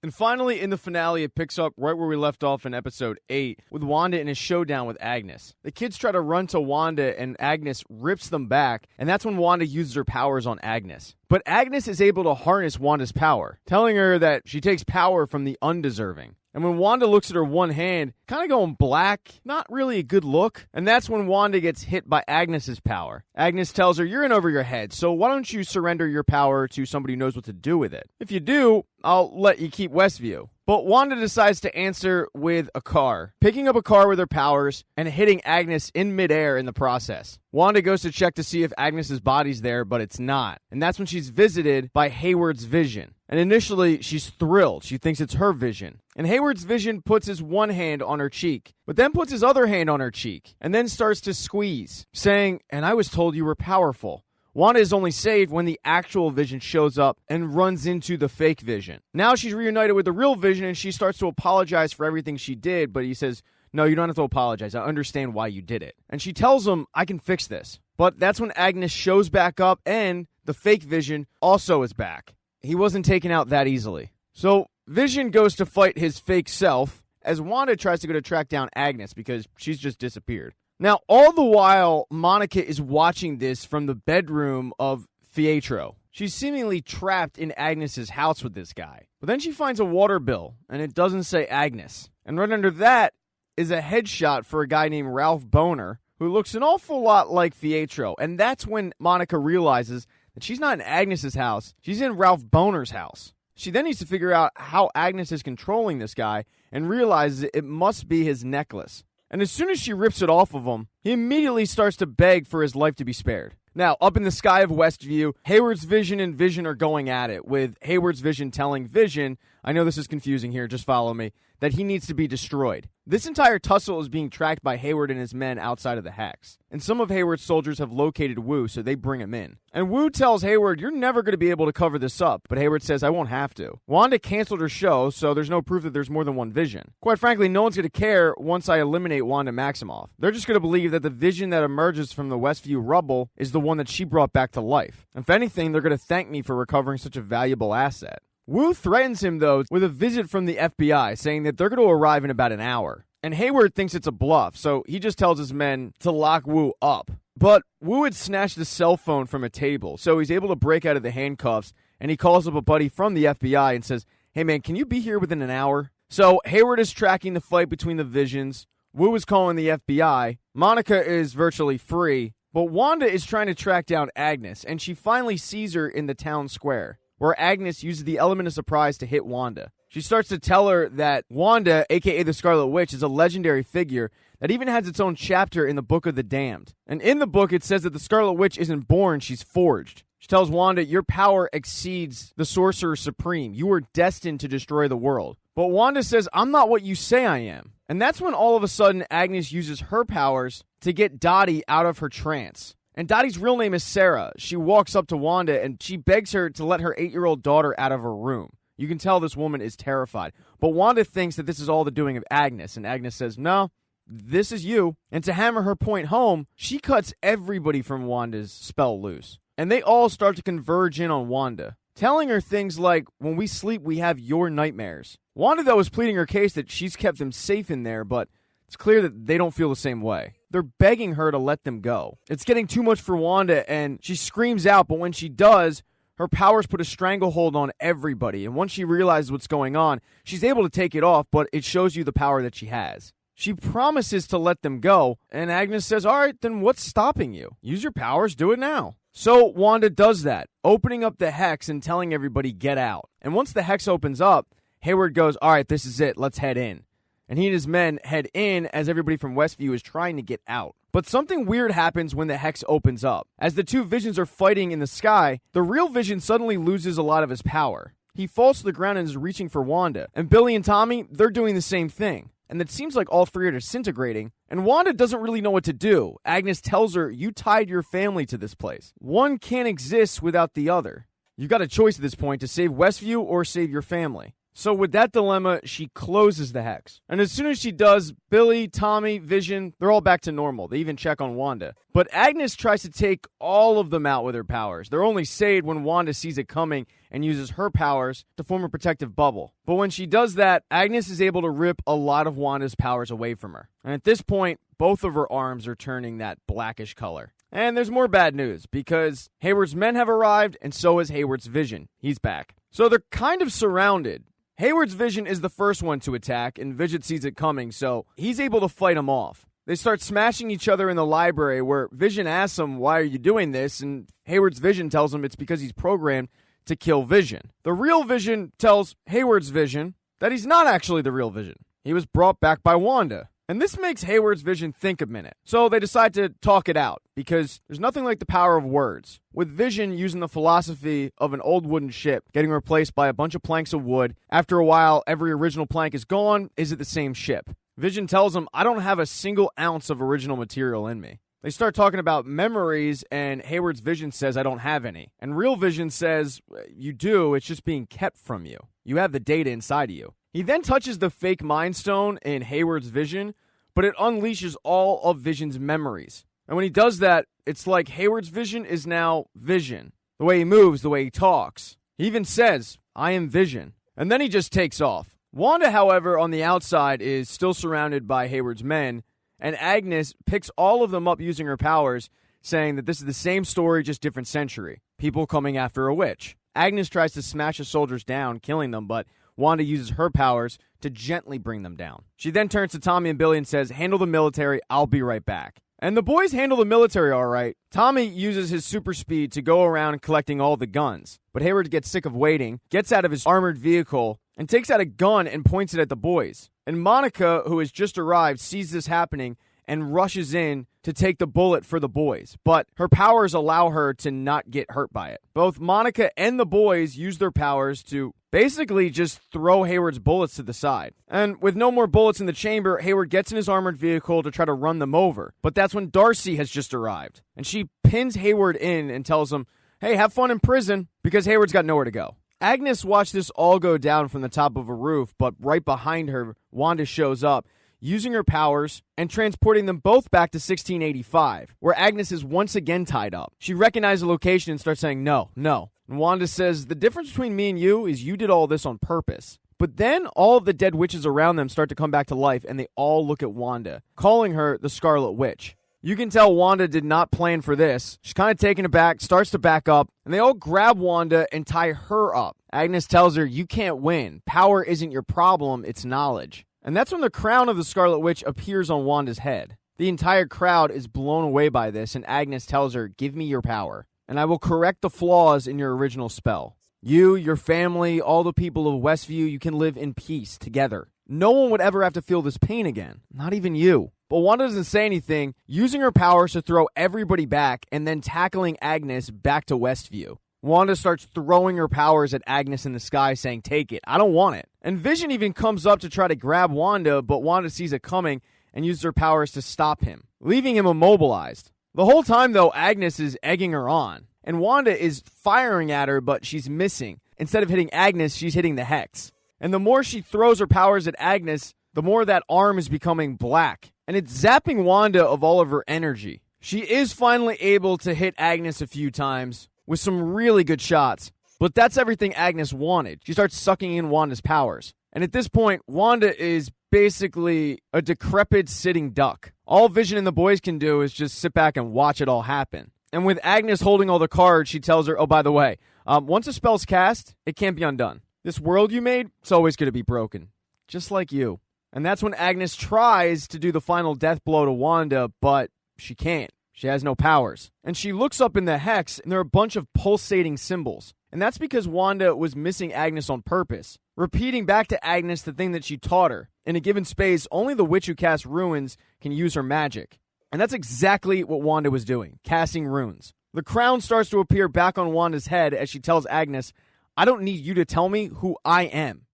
And finally, in the finale, it picks up right where we left off in episode 8 with Wanda in a showdown with Agnes. The kids try to run to Wanda and Agnes rips them back, and that's when Wanda uses her powers on Agnes. But Agnes is able to harness Wanda's power, telling her that she takes power from the undeserving. And when Wanda looks at her one hand, kind of going black, not really a good look. And that's when Wanda gets hit by Agnes's power. Agnes tells her, you're in over your head, so why don't you surrender your power to somebody who knows what to do with it? If you do, I'll let you keep Westview. But Wanda decides to answer with a car, picking up a car with her powers and hitting Agnes in midair in the process. Wanda goes to check to see if Agnes's body's there, but it's not. And that's when she's visited by Hayward's vision. And initially, she's thrilled. She thinks it's her vision. And Hayward's vision puts his one hand on her cheek, but then puts his other hand on her cheek, and then starts to squeeze, saying, and I was told you were powerful. Wanda is only saved when the actual vision shows up and runs into the fake vision. Now she's reunited with the real vision, and she starts to apologize for everything she did, but he says, no, you don't have to apologize. I understand why you did it. And she tells him, I can fix this. But that's when Agnes shows back up, and the fake vision also is back. He wasn't taken out that easily. So Vision goes to fight his fake self as Wanda tries to go to track down Agnes because she's just disappeared. Now, all the while, Monica is watching this from the bedroom of Pietro. She's seemingly trapped in Agnes's house with this guy. But then she finds a water bill, and it doesn't say Agnes. And right under that is a headshot for a guy named Ralph Boner, who looks an awful lot like Pietro. And that's when Monica realizes that she's not in Agnes's house, she's in Ralph Boner's house. She then needs to figure out how Agnes is controlling this guy and realizes it must be his necklace. And as soon as she rips it off of him, he immediately starts to beg for his life to be spared. Now, up in the sky of Westview, Hayward's vision and Vision are going at it, with Hayward's vision telling Vision, I know this is confusing here, just follow me, that he needs to be destroyed. This entire tussle is being tracked by Hayward and his men outside of the Hex. And some of Hayward's soldiers have located Wu, so they bring him in. And Wu tells Hayward, you're never going to be able to cover this up, but Hayward says, I won't have to. Wanda canceled her show, so there's no proof that there's more than one Vision. Quite frankly, no one's going to care once I eliminate Wanda Maximoff. They're just going to believe that the vision that emerges from the Westview rubble is the one that she brought back to life. If anything, they're going to thank me for recovering such a valuable asset. Wu threatens him, though, with a visit from the FBI, saying that they're going to arrive in about an hour. And Hayward thinks it's a bluff, so he just tells his men to lock Wu up. But Wu had snatched a cell phone from a table, so he's able to break out of the handcuffs, and he calls up a buddy from the FBI and says, hey man, can you be here within an hour? So Hayward is tracking the fight between the visions, Wu is calling the FBI, Monica is virtually free, but Wanda is trying to track down Agnes, and she finally sees her in the town square, where Agnes uses the element of surprise to hit Wanda. She starts to tell her that Wanda, aka the Scarlet Witch, is a legendary figure that even has its own chapter in the Book of the Damned. And in the book, it says that the Scarlet Witch isn't born, she's forged. She tells Wanda, your power exceeds the Sorcerer Supreme. You are destined to destroy the world. But Wanda says, I'm not what you say I am. And that's when all of a sudden Agnes uses her powers to get Dottie out of her trance. And Dottie's real name is Sarah. She walks up to Wanda and she begs her to let her 8-year-old daughter out of her room. You can tell this woman is terrified. But Wanda thinks that this is all the doing of Agnes. And Agnes says, no, this is you. And to hammer her point home, she cuts everybody from Wanda's spell loose. And they all start to converge in on Wanda, telling her things like, when we sleep, we have your nightmares. Wanda, though, is pleading her case that she's kept them safe in there, but it's clear that they don't feel the same way. They're begging her to let them go. It's getting too much for Wanda, and she screams out, but when she does, her powers put a stranglehold on everybody. And once she realizes what's going on, she's able to take it off, but it shows you the power that she has. She promises to let them go, and Agnes says, all right, then what's stopping you? Use your powers, do it now. So Wanda does that, opening up the Hex and telling everybody, get out. And once the Hex opens up, Hayward goes, all right, this is it, let's head in. And he and his men head in as everybody from Westview is trying to get out. But something weird happens when the Hex opens up. As the two visions are fighting in the sky, the real Vision suddenly loses a lot of his power. He falls to the ground and is reaching for Wanda. And Billy and Tommy, they're doing the same thing. And it seems like all three are disintegrating. And Wanda doesn't really know what to do. Agnes tells her, you tied your family to this place. One can't exist without the other. You've got a choice at this point to save Westview or save your family. So with that dilemma, she closes the hex. And as soon as she does, Billy, Tommy, Vision, they're all back to normal. They even check on Wanda. But Agnes tries to take all of them out with her powers. They're only saved when Wanda sees it coming and uses her powers to form a protective bubble. But when she does that, Agnes is able to rip a lot of Wanda's powers away from her. And at this point, both of her arms are turning that blackish color. And there's more bad news, because Hayward's men have arrived, and so is Hayward's Vision. He's back. So they're kind of surrounded. Hayward's Vision is the first one to attack, and Vision sees it coming, so he's able to fight him off. They start smashing each other in the library, where Vision asks him, "Why are you doing this?" And Hayward's Vision tells him it's because he's programmed to kill Vision. The real Vision tells Hayward's Vision that he's not actually the real Vision. He was brought back by Wanda. And this makes Hayward's Vision think a minute. So they decide to talk it out, because there's nothing like the power of words. With Vision using the philosophy of an old wooden ship getting replaced by a bunch of planks of wood, after a while, every original plank is gone. Is it the same ship? Vision tells him, "I don't have a single ounce of original material in me." They start talking about memories, and Hayward's Vision says, "I don't have any." And real Vision says, "You do, it's just being kept from you. You have the data inside of you." He then touches the fake Mind Stone in Hayward's Vision, but it unleashes all of Vision's memories. And when he does that, it's like Hayward's Vision is now Vision. The way he moves, the way he talks. He even says, "I am Vision." And then he just takes off. Wanda, however, on the outside is still surrounded by Hayward's men, and Agnes picks all of them up using her powers, saying that this is the same story, just different century. People coming after a witch. Agnes tries to smash the soldiers down, killing them, but Wanda uses her powers to gently bring them down. She then turns to Tommy and Billy and says, "Handle the military, I'll be right back." And the boys handle the military all right. Tommy uses his super speed to go around collecting all the guns. But Hayward gets sick of waiting, gets out of his armored vehicle, and takes out a gun and points it at the boys. And Monica, who has just arrived, sees this happening and rushes in to take the bullet for the boys. But her powers allow her to not get hurt by it. Both Monica and the boys use their powers to basically just throw Hayward's bullets to the side. And with no more bullets in the chamber, Hayward gets in his armored vehicle to try to run them over. But that's when Darcy has just arrived. And she pins Hayward in and tells him, "Hey, have fun in prison," because Hayward's got nowhere to go. Agnes watched this all go down from the top of a roof, but right behind her, Wanda shows up, using her powers and transporting them both back to 1685, where Agnes is once again tied up. She recognizes the location and starts saying, "No, no." And Wanda says, "The difference between me and you is you did all this on purpose." But then all of the dead witches around them start to come back to life, and they all look at Wanda, calling her the Scarlet Witch. You can tell Wanda did not plan for this. She's kind of taken aback, starts to back up, and they all grab Wanda and tie her up. Agnes tells her, "You can't win. Power isn't your problem, it's knowledge." And that's when the crown of the Scarlet Witch appears on Wanda's head. The entire crowd is blown away by this, and Agnes tells her, "Give me your power, and I will correct the flaws in your original spell. You, your family, all the people of Westview, you can live in peace together. No one would ever have to feel this pain again, not even you." But Wanda doesn't say anything, using her powers to throw everybody back and then tackling Agnes back to Westview. Wanda starts throwing her powers at Agnes in the sky, saying, "Take it, I don't want it." And Vision even comes up to try to grab Wanda, but Wanda sees it coming and uses her powers to stop him, leaving him immobilized. The whole time, though, Agnes is egging her on, and Wanda is firing at her, but she's missing. Instead of hitting Agnes, she's hitting the Hex. And the more she throws her powers at Agnes, the more that arm is becoming black, and it's zapping Wanda of all of her energy. She is finally able to hit Agnes a few times with some really good shots, but that's everything Agnes wanted. She starts sucking in Wanda's powers. And at this point, Wanda is basically a decrepit sitting duck. All Vision and the boys can do is just sit back and watch it all happen. And with Agnes holding all the cards, she tells her, "Oh, by the way, once a spell's cast, it can't be undone. This world you made, it's always going to be broken. Just like you." And that's when Agnes tries to do the final death blow to Wanda, but she can't. She has no powers. And she looks up in the Hex, and there are a bunch of pulsating symbols. And that's because Wanda was missing Agnes on purpose, repeating back to Agnes the thing that she taught her. In a given space, only the witch who casts runes can use her magic. And that's exactly what Wanda was doing, casting runes. The crown starts to appear back on Wanda's head as she tells Agnes, "I don't need you to tell me who I am."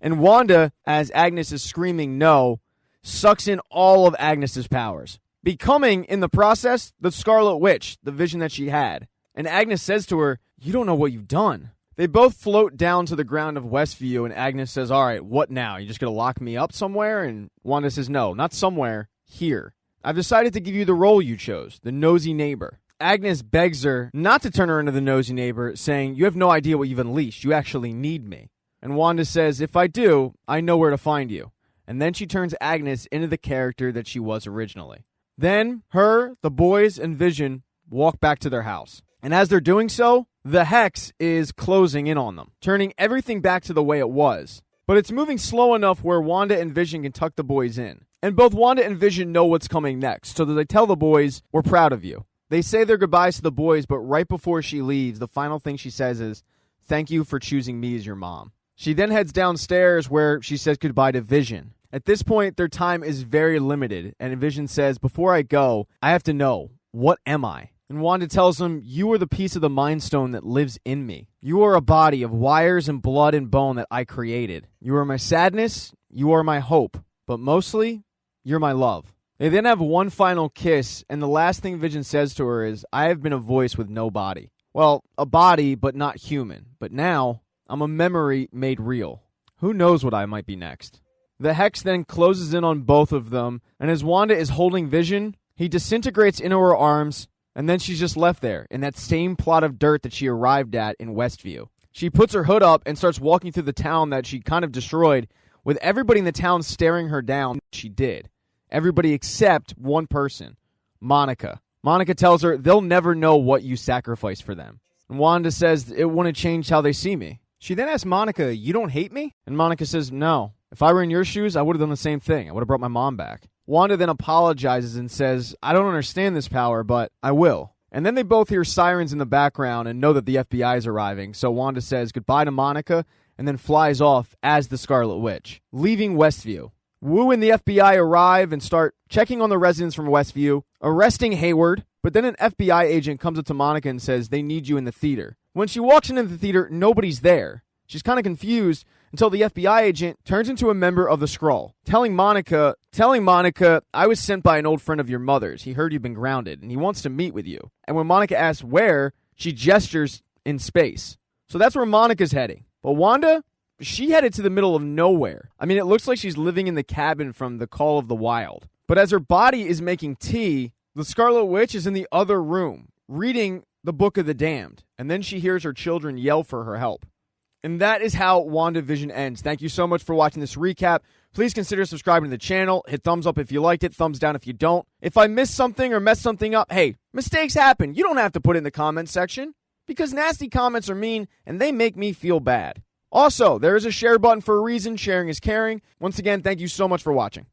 And Wanda, as Agnes is screaming no, sucks in all of Agnes's powers, becoming, in the process, the Scarlet Witch, the vision that she had. And Agnes says to her, "You don't know what you've done. They both float down to the ground of Westview, and Agnes says, all right, what now? You just going to lock me up somewhere? And Wanda says, no, not somewhere, here. I've decided to give you the role you chose, the nosy neighbor. Agnes begs her not to turn her into the nosy neighbor, saying, you have no idea what you've unleashed. You actually need me. And Wanda says, if I do, I know where to find you. And then she turns Agnes into the character that she was originally. Then her, the boys, and Vision walk back to their house. And as they're doing so, the hex is closing in on them, turning everything back to the way it was. But it's moving slow enough where Wanda and Vision can tuck the boys in. And both Wanda and Vision know what's coming next, so that they tell the boys, we're proud of you. They say their goodbyes to the boys, but right before she leaves, the final thing she says is, thank you for choosing me as your mom. She then heads downstairs where she says goodbye to Vision. At this point, their time is very limited, and Vision says, before I go, I have to know, what am I? And Wanda tells him, you are the piece of the Mind Stone that lives in me. You are a body of wires and blood and bone that I created. You are my sadness, you are my hope, but mostly, you're my love. They then have one final kiss, and the last thing Vision says to her is, I have been a voice with no body. Well, a body, but not human. But now, I'm a memory made real. Who knows what I might be next? The hex then closes in on both of them, and as Wanda is holding Vision, he disintegrates into her arms, and then she's just left there, in that same plot of dirt that she arrived at in Westview. She puts her hood up and starts walking through the town that she kind of destroyed, with everybody in the town staring her down. She did. Everybody except one person, Monica. Monica tells her they'll never know what you sacrificed for them. And Wanda says it wouldn't change how they see me. She then asks Monica, you don't hate me? And Monica says, no. If I were in your shoes, I would have done the same thing. I would have brought my mom back. Wanda then apologizes and says, I don't understand this power, but I will. And then they both hear sirens in the background and know that the FBI is arriving. So Wanda says goodbye to Monica and then flies off as the Scarlet Witch, leaving Westview. Wu and the FBI arrive and start checking on the residents from Westview, arresting Hayward, but then an FBI agent comes up to Monica and says they need you in the theater. When she walks into the theater, nobody's there. She's kind of confused until the FBI agent turns into a member of the Skrull, telling Monica, I was sent by an old friend of your mother's. He heard you've been grounded, and he wants to meet with you. And when Monica asks where, she gestures in space. So that's where Monica's heading. But Wanda, she headed to the middle of nowhere. I mean, it looks like she's living in the cabin from The Call of the Wild. But as her body is making tea, the Scarlet Witch is in the other room, reading the Book of the Damned. And then she hears her children yell for her help. And that is how WandaVision ends. Thank you so much for watching this recap. Please consider subscribing to the channel. Hit thumbs up if you liked it. Thumbs down if you don't. If I missed something or messed something up, hey, mistakes happen. You don't have to put it in the comments section because nasty comments are mean and they make me feel bad. Also, there is a share button for a reason. Sharing is caring. Once again, thank you so much for watching.